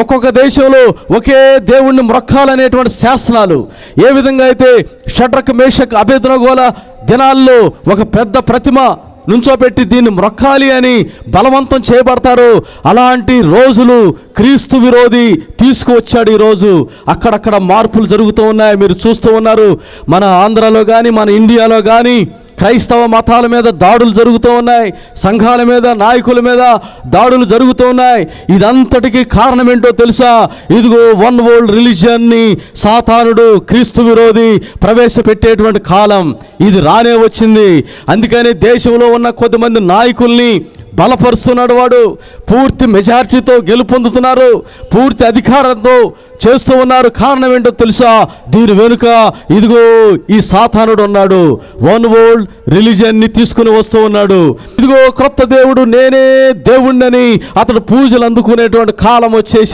ఒక్కొక్క దేశంలో ఒకే దేవుణ్ణి మొక్కాలనేటువంటి శాసనాలు. ఏ విధంగా అయితే షడ్రక్ మేషక్ అబేద్నెగోల దినాల్లో ఒక పెద్ద ప్రతిమ నుంచోబెట్టి దీన్ని మొక్కాలి అని బలవంతం చేయబడతారు, అలాంటి రోజులు క్రీస్తు విరోధి తీసుకువచ్చాడు. ఈరోజు అక్కడక్కడ మార్పులు జరుగుతూ ఉన్నాయి, మీరు చూస్తూ ఉన్నారు. మన ఆంధ్రాలో కానీ మన ఇండియాలో కానీ క్రైస్తవ మతాల మీద దాడులు జరుగుతూ ఉన్నాయి, సంఘాల మీద నాయకుల మీద దాడులు జరుగుతూ ఉన్నాయి. ఇదంతటికీ కారణం ఏంటో తెలుసా? ఇదిగో వన్ వరల్డ్ రిలీజియన్ని సాతానుడు క్రీస్తు విరోధి ప్రవేశపెట్టేటువంటి కాలం ఇది రానే వచ్చింది. అందుకని దేశంలో ఉన్న కొద్దిమంది నాయకుల్ని బలపరుస్తున్నాడు వాడు. పూర్తి మెజారిటీతో గెలుపొందుతున్నారు, పూర్తి అధికారంతో చేస్తూ ఉన్నారు. కారణం ఏంటో తెలుసా? దీని వెనుక ఇదిగో ఈ సాతానుడు ఉన్నాడు, వన్ వరల్డ్ రిలీజియన్ని తీసుకుని వస్తూ ఉన్నాడు. ఇదిగో క్రొత్త దేవుడు నేనే దేవుణ్ణని అతడు పూజలు అందుకునేటువంటి కాలం వచ్చేసింది.